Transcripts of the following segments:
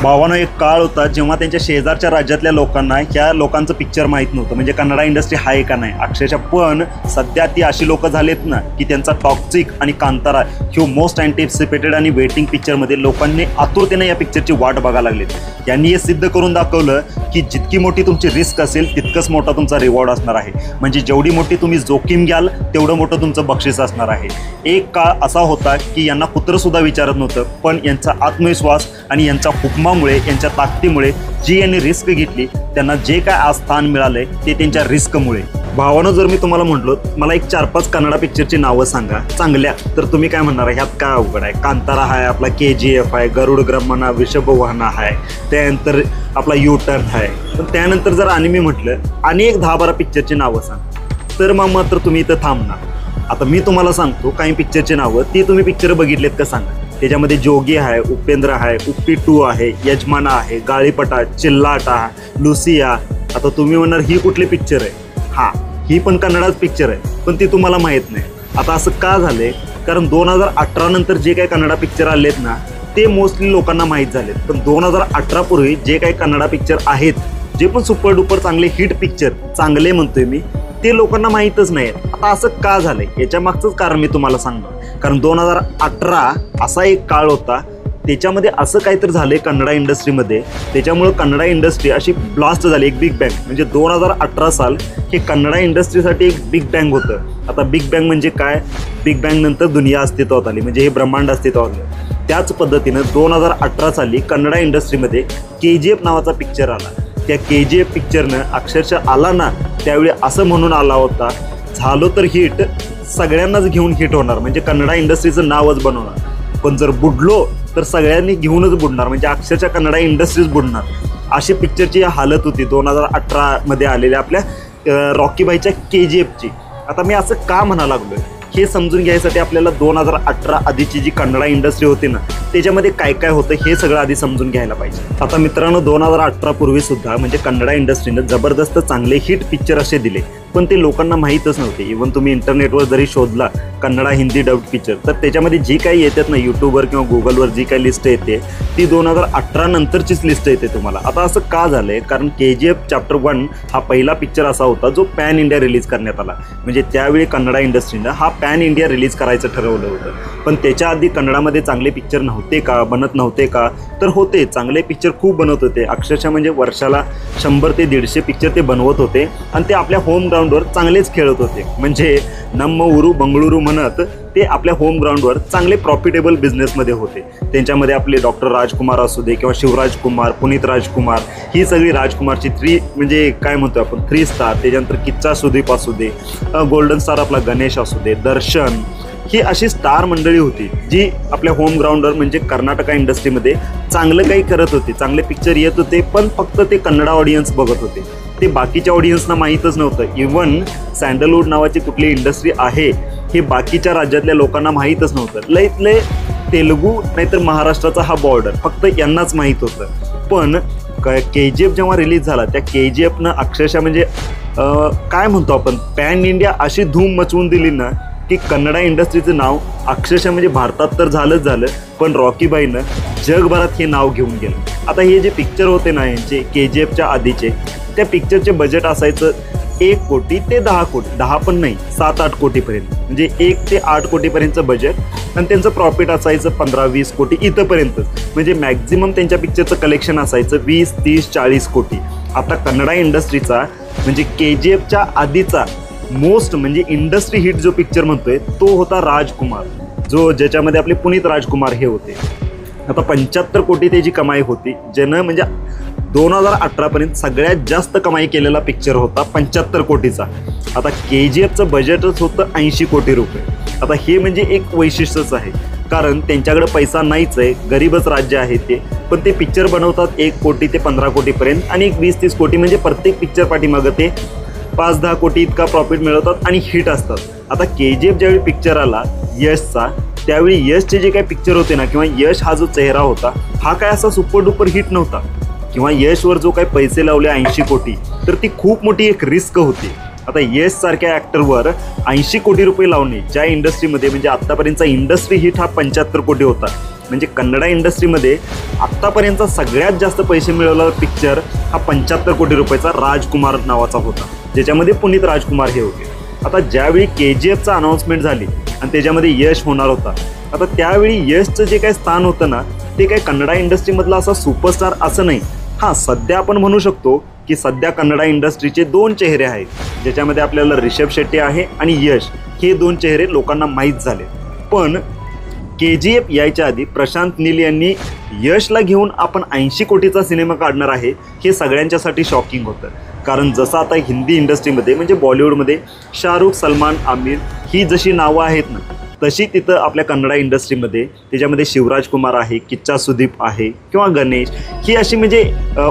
भावानं एक काळ होता जेव्हा त्यांच्या शेजारच्या राज्यातल्या लोकांना ह्या लोकांचं पिक्चर माहीत नव्हतं, म्हणजे कन्नडा इंडस्ट्री आहे का नाही अक्षरशः. पण सध्या ती अशी लोक झालेत ना की त्यांचा टॉक्सिक आणि कांतारा ह्यो मोस्ट अँटिसिपेटेड आणि वेटिंग पिक्चरमध्ये लोकांनी आतुरतेने या पिक्चरची वाट बघायला लागलीत. यांनी हे सिद्ध करून दाखवलं की जितकी मोठी तुमची रिस्क असेल तितकंच मोठा तुमचा रिवॉर्ड असणार आहे. म्हणजे जेवढी मोठी तुम्ही जोखीम घ्याल तेवढं मोठं तुमचं बक्षीस असणार आहे. एक काळ असा होता की यांना कुत्रंसुद्धा विचारत नव्हतं, पण यांचा आत्मविश्वास आणि यांचा हुकमामुळे, यांच्या ताकदीमुळे जी यांनी रिस्क घेतली त्यांना जे काय आज स्थान मिळालंय ते त्यांच्या रिस्कमुळे. भावानं जर मी तुम्हाला म्हटलो मला एक 4-5 कन्नडा पिक्चरची नावं सांगा चांगल्या, तर तुम्ही काय म्हणणार आहे? ह्यात काय अवघड आहे? कांतारा आहे, आपला KGF आहे, गरुड गमना, वृषभवाहन आहे, त्यानंतर आपला U-Turn आहे. पण त्यानंतर जर आणि मी म्हटलं आणि एक 10-12 पिक्चरची नावं सांग तर मग मात्र तुम्ही इथं थांबणार. आता मी तुम्हाला सांगतो काही पिक्चरची नावं, ती तुम्ही पिक्चर बघितलेत का सांगा. त्याच्यामध्ये जोगी आहे, उपेंद्र आहे, उप्पी 2 आहे, यजमाना आहे, गाळीपटा, चिल्लाटा, लुसिया. आता तुम्ही म्हणणार ही कुठली पिक्चर आहे? हां, ही पण कन्नडाच पिक्चर आहे, पण ती तुम्हाला माहीत नाही. आता असं का झालंय? कारण 2018 नंतर जे काही कन्नडा पिक्चर आलेत ना ते मोस्टली लोकांना माहीत झालेत. पण 2018 पूर्वी जे काही कन्नडा पिक्चर आहेत, जे पण सुपर डुपर चांगले हिट पिक्चर, चांगले म्हणतोय मी, ते लोकांना माहीतच नाही. आता असं का झालंय याच्या मागचंच कारण मी तुम्हाला सांगणार. कारण 2018 असा एक काळ होता, त्याच्यामध्ये असं काहीतरी झालंय कन्नडा इंडस्ट्रीमध्ये, त्याच्यामुळं कन्नडा इंडस्ट्री अशी ब्लास्ट झाली, एक बिग बँग. म्हणजे 2018 साल हे कन्नडा इंडस्ट्रीसाठी एक बिग बँग होतं. आता बिग बँग म्हणजे काय? बिग बँग नंतर दुनिया अस्तित्वात आली, म्हणजे हे ब्रह्मांड अस्तित्वात आलं. त्याच पद्धतीनं 2018 साली कन्नडा इंडस्ट्रीमध्ये KGF नावाचा पिक्चर आला. त्या KGF पिक्चरनं अक्षरशः आला ना त्यावेळी असं म्हणून आला होता, झालो तर हिट, सगळ्यांनाच घेऊन हिट होणार, म्हणजे कन्नडा इंडस्ट्रीचं नावच बनवणार. पण जर बुडलो तर सगळ्यांनी घेऊनच बुडणार, म्हणजे अक्षरशः कन्नडा इंडस्ट्रीज बुडणार. अशी पिक्चरची हालत होती 2018 आलेल्या आपल्या रॉकी भाईच्या KGFची. आता मी असं का म्हणा लागलोय हे समजून घ्यायसाठी आपल्याला 2018 आधीची जी कन्नडा इंडस्ट्री होती ना त्याच्यामध्ये काय काय होतं हे सगळं आधी समजून घ्यायला पाहिजे. आता मित्रांनो 2018 पूर्वी सुद्धा म्हणजे कन्नडा इंडस्ट्रीनं जबरदस्त चांगले हिट पिक्चर असे दिले, पण ते लोकांना माहीतच नव्हते. इव्हन तुम्ही इंटरनेटवर जरी शोधला कन्नडा हिंदी डब्ड पिक्चर तर त्याच्यामध्ये जी काही येतात ना यूट्यूबवर किंवा गुगलवर जी काही लिस्ट येते ती 2018 नंतरचीच लिस्ट येते तुम्हाला. आता असं का झालंय? कारण KGF चॅप्टर 1 हा पहिला पिक्चर असा होता जो पॅन इंडिया रिलीज करण्यात आला. म्हणजे त्यावेळी कन्नडा इंडस्ट्रीनं हा पॅन इंडिया रिलीज करायचं ठरवलं होतं. पण त्याच्या आधी कन्नडामध्ये चांगले पिक्चर नव्हते का, बनत नव्हते का? तर होते, चांगले पिक्चर खूप बनवत होते. अक्षरशः म्हणजे वर्षाला 100 ते 150 पिक्चर ते बनवत होते आणि ते आपल्या होम ग्राउंडवर चांगलेच खेळत होते. म्हणजे नम्म उरू बंगळुरू म्हणत ते आपल्या होम ग्राउंडवर चांगले प्रॉफिटेबल बिझनेसमध्ये होते. त्यांच्यामध्ये आपले डॉक्टर राजकुमार असू दे किंवा शिवराज कुमार, पुनीत राजकुमार, ही सगळी राजकुमारची म्हणजे काय म्हणतो आपण 3 स्टार. त्याच्यानंतर किच्चा सुदीप असू दे, गोल्डन स्टार आपला गणेश असू दे, दर्शन, ही अशी स्टार मंडळी होती जी आपल्या होम ग्राउंडवर म्हणजे कर्नाटका इंडस्ट्रीमध्ये चांगलं काही करत होते, चांगले पिक्चर येत होते. पण फक्त ते कन्नडा ऑडियन्स बघत होते, ते बाकीच्या ऑडियन्सना माहीतच नव्हतं. इव्हन सँडलवूड नावाची कुठली इंडस्ट्री आहे हे बाकीच्या राज्यातल्या लोकांना माहीतच नव्हतं. लय तेलुगू नाहीतर महाराष्ट्राचा हा बॉर्डर फक्त यांनाच माहीत होतं. पण KGF जेव्हा रिलीज झाला त्या KGFनं अक्षरशः म्हणजे काय म्हणतो आपण पॅन इंडिया अशी धूम मचवून दिली ना की कन्नडा इंडस्ट्रीचं नाव अक्षरशः म्हणजे भारतात तर झालंच झालं, पण रॉकी भाईनं जगभरात हे नाव घेऊन गेलं. आता हे जे पिक्चर होते ना यांचे KGFच्या आधीचे, त्या पिक्चरचे बजेट असायचं 1 कोटी ते 10 कोटी, 10 पण नाही 7-8 कोटीपर्यंत, म्हणजे 1 ते 8 कोटीपर्यंतचं बजेट. आणि त्यांचं प्रॉफिट असायचं 15-20 कोटी इथंपर्यंतच. म्हणजे मॅक्झिमम त्यांच्या पिक्चरचं कलेक्शन असायचं 20-30-40 कोटी. आता कन्नडा इंडस्ट्रीचा म्हणजे KGFच्या आधीचा मोस्ट म्हणजे इंडस्ट्री हिट जो पिक्चर म्हणतोय तो होता राजकुमार, ज्याच्यामध्ये आपले पुनीत राजकुमार हे होते. आता 75 कोटी त्याची कमाई होती, ज्यानं म्हणजे 2018 पर्यंत सगळ्यात जास्त कमाई केलेला पिक्चर होता 75 कोटीचा. आता KGFचं बजेटच होतं 80 कोटी रुपये. आता हे म्हणजे एक वैशिष्ट्यच आहे, कारण त्यांच्याकडे पैसा नाहीच आहे, गरीबच राज्य आहे ते, पण ते पिक्चर बनवतात 1 कोटी ते 15 कोटीपर्यंत आणि 20-30 कोटी म्हणजे प्रत्येक पिक्चर पाठीमागं ते 5-10 कोटी इतका प्रॉफिट मिळवतात आणि हिट असतात. आता KGF ज्यावेळी पिक्चर आला यशचा, त्यावेळी यशचे जे काही पिक्चर होते ना किंवा यश हा जो चेहरा होता हा काय असा सुपर डुपर हिट नव्हता, किंवा यशवर जो काही पैसे लावले 80 कोटी, तर ती खूप मोठी एक रिस्क होती. आता यश सारख्या ॲक्टरवर 80 कोटी रुपये लावणे ज्या इंडस्ट्रीमध्ये म्हणजे आत्तापर्यंतचा इंडस्ट्री हिट हा 75 कोटी होता, म्हणजे कन्नडा इंडस्ट्रीमध्ये आत्तापर्यंतचा सगळ्यात जास्त पैसे मिळवलेला पिक्चर हा 75 कोटी रुपयाचा राजकुमार नावाचा होता, ज्याच्यामध्ये पुनीत राजकुमार हे होते. आता ज्यावेळी KGFचा अनाऊन्समेंट झाली आणि त्याच्यामध्ये यश होणार होता, आता त्यावेळी यशचं जे काही स्थान होतं ना, ते काही कन्नडा इंडस्ट्रीमधला असा सुपरस्टार असं नाही. हां, सध्या आपण म्हणू शकतो की सध्या कन्नडा इंडस्ट्रीचे 2 चेहरे आहेत, ज्याच्यामध्ये आपल्याला ऋषभ शेट्टी आहे आणि यश, हे 2 चेहरे लोकांना माहीत झाले. पण KGF यायच्या आधी प्रशांत नील यांनी यशला घेऊन आपण 80 कोटीचा सिनेमा काढणार आहे, हे सगळ्यांच्यासाठी शॉकिंग होतं. कारण जसं आता हिंदी इंडस्ट्रीमध्ये म्हणजे बॉलिवूडमध्ये शाहरुख, सलमान, आमिर ही जशी नावं आहेत ना, तशी तिथं आपल्या कन्नडा इंडस्ट्रीमध्ये त्याच्यामध्ये शिवराज कुमार आहे, किच्चा सुदीप आहे किंवा गणेश, ही अशी म्हणजे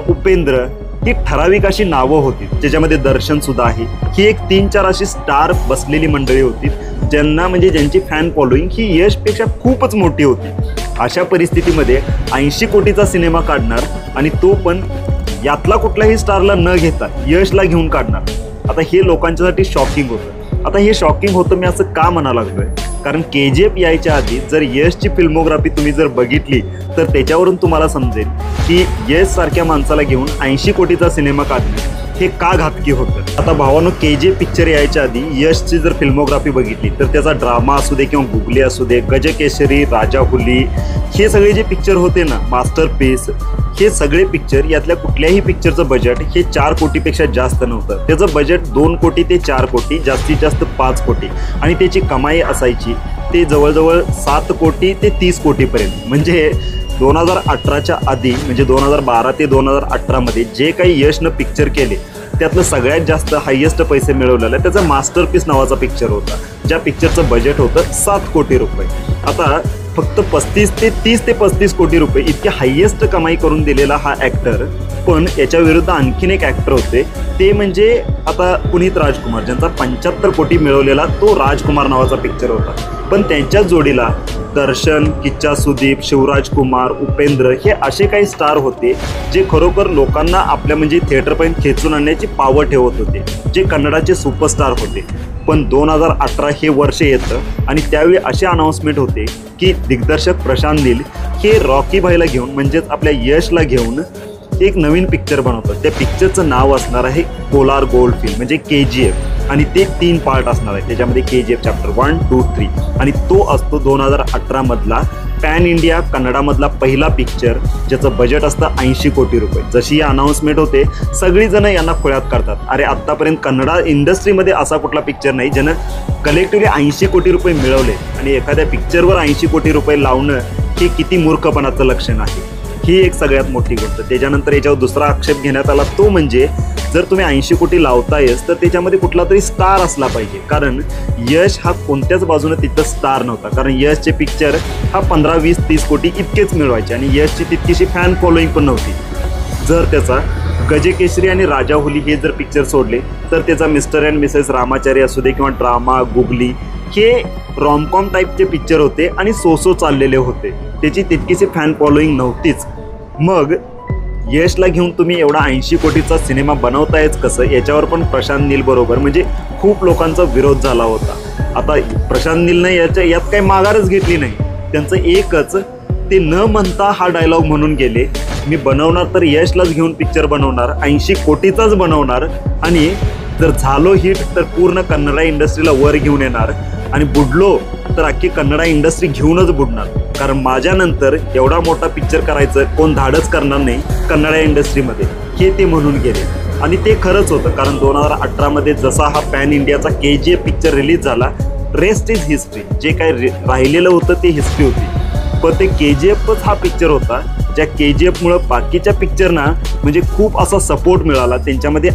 उपेंद्र, ही ठराविक अशी नावं होती. त्याच्यामध्ये दर्शनसुद्धा आहे. ही एक 3-4 अशी स्टार बसलेली मंडळी होती, ज्यांना म्हणजे ज्यांची फॅन फॉलोईंग ही यशपेक्षा खूपच मोठी होती. अशा परिस्थितीमध्ये 80 कोटीचा सिनेमा काढणार आणि तो पण यातला कुठल्याही स्टारला न घेता यशला घेऊन काढणार. आता हे लोकांच्यासाठी शॉकिंग होतं. आता हे शॉकिंग होतं मी असं का म्हणा लागलोय, कारण KGF यायच्या आधी जर यशची फिल्मोग्राफी तुम्ही जर बघितली तर त्याच्यावरून तुम्हाला समजेल की यश सारख्या माणसाला घेऊन 80 कोटीचा सिनेमा काढणे हे का घातकी होतं. आता भावानो, KGF पिक्चर यायच्या आधी यशची जर फिल्मोग्राफी बघितली तर त्याचा ड्रामा असू दे किंवा गुगली असू दे, गजकेसरी, राजाहुली, हे सगळे जे पिक्चर होते ना, मास्टरपीस, हे सगळे पिक्चर, यातल्या कुठल्याही पिक्चरचं बजेट हे 4 कोटीपेक्षा जास्त नव्हतं. त्याचं बजेट 2 कोटी ते 4 कोटी, जास्तीत जास्त 5 कोटी, आणि त्याची कमाई असायची ते जवळजवळ 7 कोटी ते 30 कोटीपर्यंत. म्हणजे 2018च्या आधी म्हणजे 2012 ते 2018मध्ये जे काही यशनं पिक्चर केले त्यातलं सगळ्यात जास्त हायेस्ट पैसे मिळवलेलं त्याचा मास्टरपीस नावाचा पिक्चर होता, ज्या पिक्चरचं बजेट होतं 7 कोटी रुपये. आता फक्त 30 ते 35 कोटी रुपये इतके हायेस्ट कमाई करून दिलेला हा ॲक्टर. पण याच्या विरुद्ध आणखीन एक ॲक्टर होते, ते म्हणजे आता पुनीत राजकुमार, ज्यांचा 75 कोटी मिळवलेला तो राजकुमार नावाचा पिक्चर होता. पण त्यांच्या जोडीला दर्शन, किच्चा सुदीप, शिवराज कुमार, उपेंद्र हे असे काही स्टार होते जे खरोखर लोकांना आपल्या म्हणजे थिएटरपर्यंत खेचून आणण्याची पावर ठेवत होते, जे कन्नडाचे सुपरस्टार होते. पण 2018 हे वर्ष येतं आणि त्यावेळी असे अनाऊन्समेंट होते की दिग्दर्शक प्रशांत नील हे रॉकी भाईला घेऊन म्हणजेच आपल्या यशला घेऊन एक नवीन पिक्चर बनवतात. त्या पिक्चरचं नाव असणार आहे कोलार गोल्ड फिल्म म्हणजे KGF, आणि ते 3 पार्ट असणार आहे. त्याच्यामध्ये KGF चॅप्टर 1, 2, 3, आणि तो असतो 2018 मधला पॅन इंडिया कन्नडामधला पहिला पिक्चर, ज्याचं बजेट असतं 80 कोटी रुपये. जशी ही अनाऊन्समेंट होते सगळीजणं यांना खोळ्यात काढतात, अरे आत्तापर्यंत कन्नडा इंडस्ट्रीमध्ये असा कुठला पिक्चर नाही ज्यानं कलेक्टिव्हली 80 कोटी रुपये मिळवले, आणि एखाद्या पिक्चरवर 80 कोटी रुपये लावणं हे किती मूर्खपणाचं लक्षण आहे. ही एक सगळ्यात मोठी गोष्ट. त्याच्यानंतर याच्यावर दुसरा आक्षेप घेण्यात आला, तो म्हणजे जर तुम्ही 80 कोटी लावतायच तर त्याच्यामध्ये कुठला तरी स्टार असला पाहिजे. कारण यश हा कोणत्याच बाजूने तिथं स्टार नव्हता, कारण यशचे पिक्चर हा 15, 20, 30 कोटी इतकेच मिळवायचे, आणि यशची तितकीशी फॅन फॉलोईंग पण नव्हती. जर त्याचा गजकेसरी आणि राजाहुली हे जर पिक्चर सोडले तर त्याचा मिस्टर अँड मिसेस रामाचारी असू दे किंवा ड्रामा, गुगली, हे रॉमकॉम टाईपचे पिक्चर होते आणि सो चाललेले होते, त्याची तितकीशी फॅन फॉलोईंग नव्हतीच. मग यशला घेऊन तुम्ही एवढा 80 कोटीचा सिनेमा बनवतायच कसं, याच्यावर पण प्रशांत नील बरोबर म्हणजे खूप लोकांचा विरोध झाला होता. आता प्रशांत नीलनं यात काही माघारच घेतली नाही. त्यांचं एकच, ते न म्हणता हा डायलॉग म्हणून गेले, मी बनवणार तर यशलाच घेऊन पिक्चर बनवणार, 80 कोटीचाच बनवणार, आणि जर झालो हिट तर पूर्ण कन्नडा इंडस्ट्रीला वर घेऊन येणार, आणि बुडलो तर अख्खी कन्नडा इंडस्ट्री घेऊनच बुडणार. कारण माझ्यानंतर एवढा मोठा पिक्चर करायचं कोण धाडच करणार नाही कन्नडा इंडस्ट्रीमध्ये, हे ते म्हणून गेले. आणि ते खरंच होतं, कारण 2018मध्ये जसा हा पॅन इंडियाचा KGF पिक्चर रिलीज झाला, रेस्ट इज हिस्ट्री. जे काही राहिलेलं होतं ते हिस्ट्री होती. पण ते KGFच हा पिक्चर होता ज्या KGFमुळं बाकीच्या पिक्चरना म्हणजे खूप असा सपोर्ट मिळाला, त्यांच्यामध्ये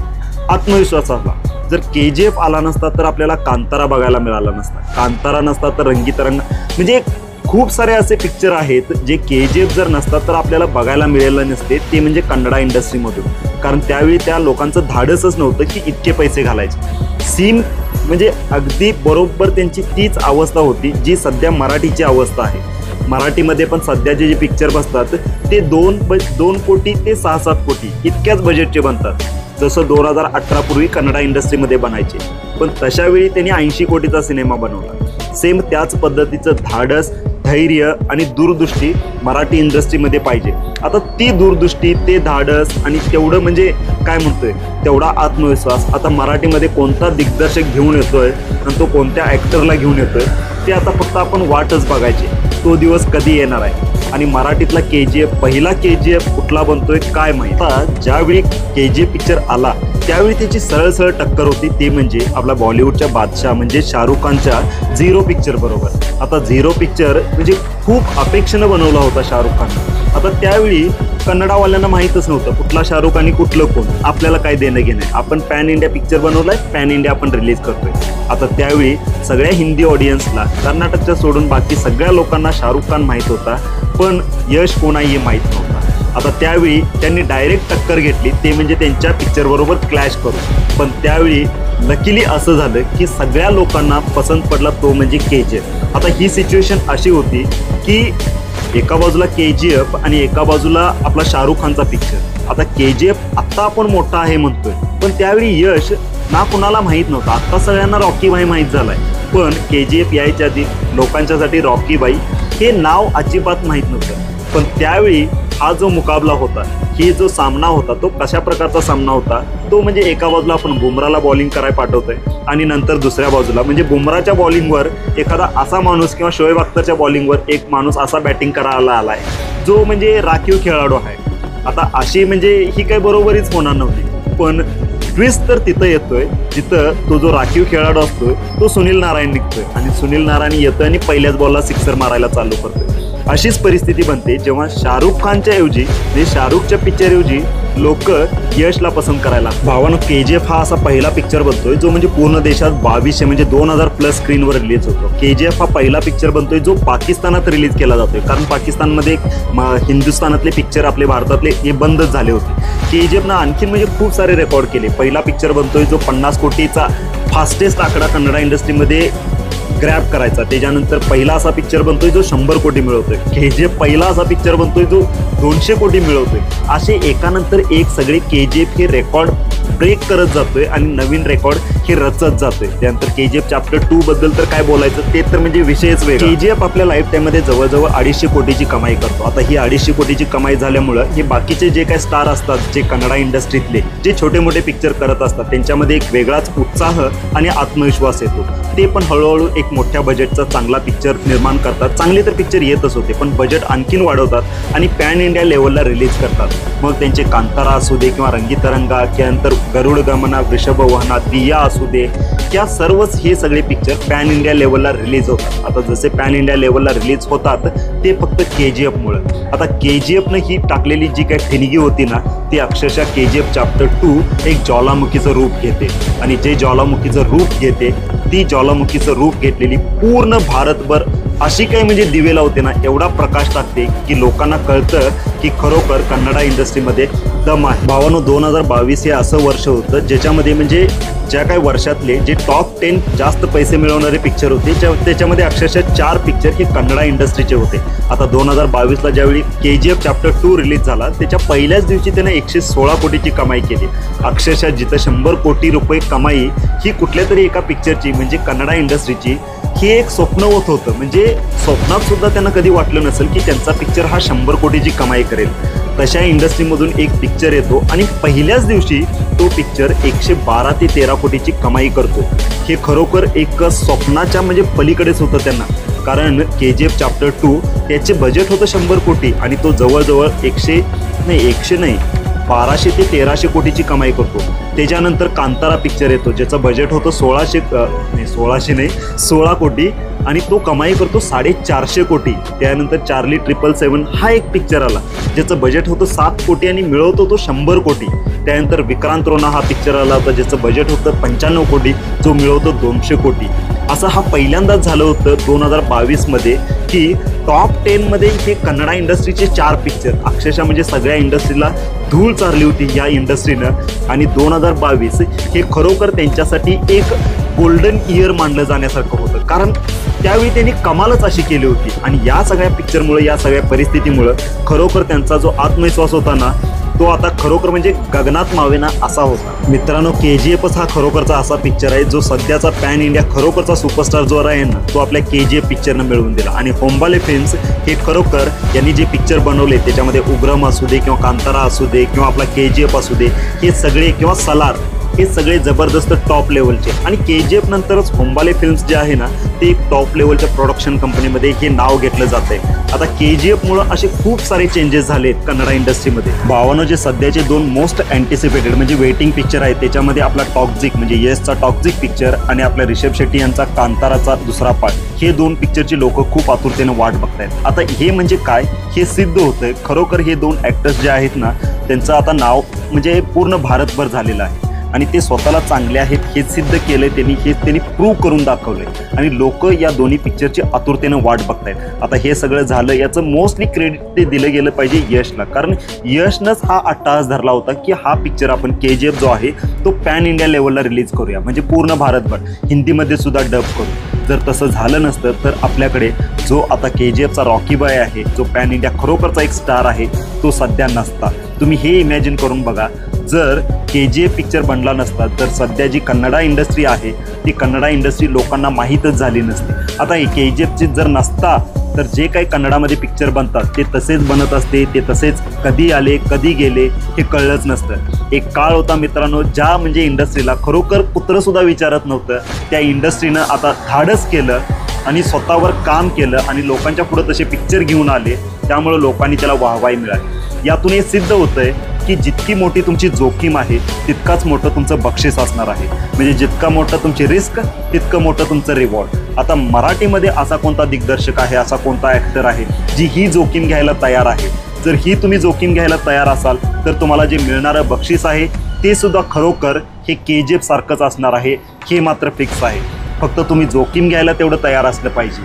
आत्मविश्वास आला. जर KGF आला नसता तर आपल्याला कांतारा बघायला मिळाला नसता, कांतारा नसता तर रंगीतरंग, म्हणजे खूप सारे असे पिक्चर आहेत जे KGF जर नसतात तर आपल्याला बघायला मिळालं नसते, ते म्हणजे कन्नडा इंडस्ट्रीमधून. कारण त्यावेळी त्या लोकांचं धाडसच नव्हतं की इतके पैसे घालायचे. सीन म्हणजे अगदी बरोबर त्यांची तीच अवस्था होती जी सध्या मराठीची अवस्था आहे. मराठीमध्ये पण सध्याचे जे पिक्चर बसतात ते 2 कोटी ते 6-7 कोटी इतक्याच बजेटचे बनतात, जसं 2018 पूर्वी कन्नडा इंडस्ट्रीमध्ये बनायचे. पण तशावेळी त्यांनी 80 कोटीचा सिनेमा बनवला. सेम त्याच पद्धतीचं धाडस धैर्य आणि दूरदृष्टी मराठी इंडस्ट्रीमध्ये पाहिजे. आता ती दूरदृष्टी, ते धाडस आणि तेवढं म्हणजे काय म्हणतोय तेवढा आत्मविश्वास आता मराठीमध्ये कोणता दिग्दर्शक घेऊन येतोय आणि तो कोणत्या ॲक्टरला घेऊन येतोय ते आता फक्त आपण वाटच बघायची. तो दिवस कधी येणार आहे आणि मराठीतला KGF, पहिला KGF कुठला बनतोय काय माहिती. आता ज्यावेळी KGF पिक्चर आला त्यावेळी त्याची सरळ सरळ टक्कर होती, ते म्हणजे आपला बॉलिवूडच्या बादशाह म्हणजे शाहरुख खानच्या झिरो पिक्चर बरोबर. आता झिरो पिक्चर म्हणजे खूप अपेक्षेनं बनवला होता शाहरुख खान. आता त्यावेळी कन्नडावाल्यांना माहीतच नव्हतं कुठला शाहरुख आणि कुठलं कोण, आपल्याला काय देणं घेणं आहे. आपण पॅन इंडिया पिक्चर बनवलाय, पॅन इंडिया आपण रिलीज करतोय. आता त्यावेळी सगळ्या हिंदी ऑडियन्सला, कर्नाटकच्या सोडून बाकी सगळ्या लोकांना शाहरुख खान माहीत होता, पण यश कोण आहे हे माहीत नव्हतं. आता त्यावेळी त्यांनी डायरेक्ट टक्कर घेतली, ते म्हणजे त्यांच्या पिक्चरबरोबर क्लॅश करून. पण त्यावेळी लकीली असं झालं की सगळ्या लोकांना पसंत पडला तो म्हणजे KGF. आता ही सिच्युएशन अशी होती की एका बाजूला KGF आणि एका बाजूला आपला शाहरुख खानचा पिक्चर. आता KGF आत्ता आपण मोठा आहे म्हणतोय, पण त्यावेळी यश ना कुणाला माहीत नव्हतं. आत्ता सगळ्यांना रॉकी भाई माहीत झालाय, पण KGF यायच्या आधी लोकांच्यासाठी रॉकी भाई हे नाव अजिबात माहीत नव्हतं. पण त्यावेळी हा जो मुकाबला होता, ही जो सामना होता, तो कशा प्रकारचा सामना होता, तो म्हणजे एका बाजूला आपण बुमराला बॉलिंग करायला पाठवतोय आणि नंतर दुसऱ्या बाजूला म्हणजे बुमराच्या बॉलिंगवर एखादा असा माणूस किंवा शोएब अख्तरच्या बॉलिंगवर एक माणूस असा बॅटिंग करायला आलाय जो म्हणजे राखीव खेळाडू आहे. आता अशी म्हणजे ही काही बरोबरीच होणार नव्हती, पण ट्विस्ट तर तिथं येतोय जिथं तो जो राखीव खेळाडू असतोय तो सुनील नारायण निघतोय आणि सुनील नारायण येतोय आणि पहिल्याच बॉलला सिक्सर मारायला चालू करतोय. अशीच परिस्थिती बनते जेव्हा शाहरुख खानच्या ऐवजी म्हणजे शाहरुखच्या पिक्चरऐवजी लोक यशला पसंत करायला. भावानं KGF हा असा पहिला पिक्चर बनतोय जो म्हणजे पूर्ण देशात 2200 म्हणजे 2000+ स्क्रीनवर रिलीज होतो. KGF हा पहिला पिक्चर बनतोय जो पाकिस्तानात रिलीज केला जातोय, कारण पाकिस्तानमध्ये हिंदुस्थानातले पिक्चर आपले भारतातले हे बंदच झाले होते. KGF ना आणखीन म्हणजे खूप सारे रेकॉर्ड केले. पहिला पिक्चर बनतोय जो 50 कोटीचा फास्टेस्ट आकडा कन्नडा इंडस्ट्रीमध्ये ग्रॅब करायचा. त्याच्यानंतर पहिला असा पिक्चर बनतोय जो 100 कोटी मिळवतोय. KGF पहिला असा पिक्चर बनतोय जो 200 कोटी मिळवतोय. असे एकानंतर एक सगळे KGF हे रेकॉर्ड ब्रेक करत जातोय आणि नवीन रेकॉर्ड हे रचत जातोय. त्यानंतर KGF चॅप्टर 2 बद्दल तर काय बोलायचं, ते तर म्हणजे विषयच वेगळा. KGF आपल्या लाईफ टाईममध्ये जवळजवळ 250 कोटीची कमाई करतो. आता ही 250 कोटीची कमाई झाल्यामुळं हे बाकीचे जे काही स्टार असतात, जे कन्नडा इंडस्ट्रीतले जे छोटे मोठे पिक्चर करत असतात, त्यांच्यामध्ये एक वेगळाच उत्साह आणि आत्मविश्वास येतो. ते पण हळूहळू एक मोठ्या बजेटचा चांगला पिक्चर निर्माण करतात. चांगले तर पिक्चर येतच होते, पण बजेट आणखीन वाढवतात आणि पॅन इंडिया लेवलला रिलीज करतात. मग त्यांचे कांतारा असू दे किंवा रंगीतरंगा, त्यानंतर गरुड गमना, वृषभवाहना, दिया असू दे, या सर्वच हे सगळे पिक्चर पॅन इंडिया लेवलला रिलीज होतात. आता जसे पॅन इंडिया लेवलला रिलीज होतात ते फक्त KGFमुळे. आता KGFनं ही टाकलेली जी काही ठिणगी होती ना, ती अक्षरशः KGF चॅप्टर 2 एक ज्वालामुखीचं रूप घेते आणि जे ज्वालामुखीचं रूप घेते, ती ज्वालामुखीचं रूप घेतलेली पूर्ण भारतभर अशी काही म्हणजे दिवे लावते ना, एवढा प्रकाश टाकते की लोकांना कळतं की खरोखर कन्नडा इंडस्ट्रीमध्ये दम आहे. भावानो, 2022 हे असं वर्ष होतं ज्याच्यामध्ये म्हणजे ज्या काही वर्षातले जे टॉप 10 जास्त पैसे मिळवणारे पिक्चर होते त्याच्यामध्ये अक्षरशः 4 पिक्चर हे कन्नडा इंडस्ट्रीचे होते. आता 2022ला ज्यावेळी KGF चॅप्टर 2 रिलीज झाला त्याच्या पहिल्याच दिवशी त्याने 116 कोटीची कमाई केली. अक्षरशः जिथं 100 कोटी रुपये कमाई ही कुठल्या तरी एका पिक्चरची म्हणजे कन्नडा इंडस्ट्रीची हे एक स्वप्नवत होतं. म्हणजे स्वप्नात सुद्धा त्यांना कधी वाटलं नसेल की त्यांचा पिक्चर हा 100 कोटीची कमाई करेल. तशा इंडस्ट्रीमधून एक पिक्चर येतो आणि पहिल्याच दिवशी तो पिक्चर 112 ते 13 कोटीची कमाई करतो. हे खरोखर एक स्वप्नाच्या म्हणजे पलीकडेच होतं त्यांना, कारण KGF चॅप्टर 2 त्याचे बजेट होतं 100 कोटी आणि तो जवळजवळ 1200 ते 1300 कोटीची कमाई करतो. त्याच्यानंतर कांतारा पिक्चर येतो ज्याचं बजेट होतं 16 कोटी आणि तो कमाई करतो 450 कोटी. त्यानंतर चार्ली 777 हा एक पिक्चर आला ज्याचं बजेट होतं 7 कोटी आणि मिळवतो तो 100 कोटी. त्यानंतर विक्रांत रोना हा पिक्चर आला होता ज्याचं बजेट होतं 95 कोटी, जो मिळवतो 200 कोटी. असं हा पहिल्यांदाच झालं होतं 2022मध्ये की टॉप 10मध्ये हे कन्नडा इंडस्ट्रीचे 4 पिक्चर. अक्षरशः म्हणजे सगळ्या इंडस्ट्रीला धूळ चारली होती या इंडस्ट्रीनं आणि 2022 हे खरोखर त्यांच्यासाठी एक गोल्डन इयर मानलं जाण्यासारखं होतं, कारण त्यावेळी त्यांनी कमालच अशी केली होती. आणि या सगळ्या पिक्चरमुळे, या सगळ्या परिस्थितीमुळं खरोखर त्यांचा जो आत्मविश्वास होता ना तो आता खरोखर म्हणजे गगनात मावेना असा होता. मित्रांनो, KGF हा खरोखरचा असा पिक्चर आहे जो सध्याचा पॅन इंडिया खरोखरचा सुपरस्टार जो आहे ना, तो आपल्या KGF पिक्चरनं मिळवून दिला. आणि होंबाले फिल्म्स हे खरोखर यांनी जे पिक्चर बनवले त्याच्यामध्ये उग्रम असू दे किंवा कांतारा असू दे किंवा आपला KGF असू दे, हे सगळे किंवा सलार, हे सगळे जबरदस्त टॉप लेवलचे. आणि KGF नंतरच होंबाले फिल्म्स जे आहे ना, ते एक टॉप लेवलच्या प्रोडक्शन कंपनीमध्ये हे नाव घेतलं जात आहे. आता KGFमुळं असे खूप सारे चेंजेस झालेत कन्नडा इंडस्ट्रीमध्ये. भावानं जे सध्याचे 2 मोस्ट अँटिसिपेटेड म्हणजे वेटिंग पिक्चर आहेत, त्याच्यामध्ये आपला टॉक्झिक म्हणजे यशचा टॉक्झिक पिक्चर आणि आपल्या ऋषभ शेट्टी यांचा कांताराचा दुसरा पार्ट, हे 2 पिक्चरची लोक खूप आतुरतेनं वाट बघतायत. आता हे म्हणजे काय, हे सिद्ध होतंय खरोखर हे 2 ॲक्टर्स जे आहेत ना, त्यांचं आता नाव म्हणजे पूर्ण भारतभर झालेलं आहे आणि ते स्वतःला चांगले आहेत हे सिद्ध केलंय त्यांनी प्रूव्ह करून दाखवलंय. आणि लोक या दोन्ही पिक्चरची आतुरतेनं वाट बघतायत. आता हे सगळं झालं याचं मोस्टली क्रेडिट ते दिलं गेलं पाहिजे यशला, कारण यशनंच हा अट्टाहास धरला होता की हा पिक्चर आपण KGF जो आहे तो पॅन इंडिया लेवलला रिलीज करूया, म्हणजे पूर्ण भारतभर हिंदीमध्ये सुद्धा डब करू. जर तसं झालं नसतं तर आपल्याकडे जो आता KGFचा रॉकी बॉय आहे, जो पॅन इंडिया खरोखरचा एक स्टार आहे, तो सध्या नसता. तुम्ही हे इमॅजिन करून बघा, जर KGF पिक्चर बनला नसता तर सध्या जी कन्नडा इंडस्ट्री आहे ती कन्नडा इंडस्ट्री लोकांना माहीतच झाली नसती. आता हे KGFची जर नसता तर जे काही कन्नडामध्ये पिक्चर बनतात ते तसेच बनत असते, ते तसेच कधी आले कधी गेले हे कळलंच नसतं. एक काळ होता मित्रांनो, ज्या म्हणजे इंडस्ट्रीला खरोखर कुत्रंसुद्धा विचारत नव्हतं, त्या इंडस्ट्रीनं आता धाडस केलं आणि स्वतःवर काम केलं आणि लोकांच्या पुढं तसे पिक्चर घेऊन आले, त्यामुळं लोकांनी त्याला वाहवाही मिळाली. यातून हे सिद्ध होतंय की जितकी मोठी तुमची जोखीम आहे तितकाच मोठं तुमचं बक्षीस असणार आहे. म्हणजे जितका मोठं तुमची रिस्क तितकं मोठं तुमचं रिवॉर्ड. आता मराठीमध्ये असा कोणता दिग्दर्शक आहे, असा कोणता ॲक्टर आहे जी ही जोखीम घ्यायला तयार आहे? जर ही तुम्ही जोखीम घ्यायला तयार असाल तर तुम्हाला जे मिळणारं बक्षीस आहे ते सुद्धा खरोखर हे KGF सारखंच असणार आहे, हे मात्र फिक्स आहे. फक्त तुम्ही जोखीम घ्यायला तेवढं तयार असलं पाहिजे.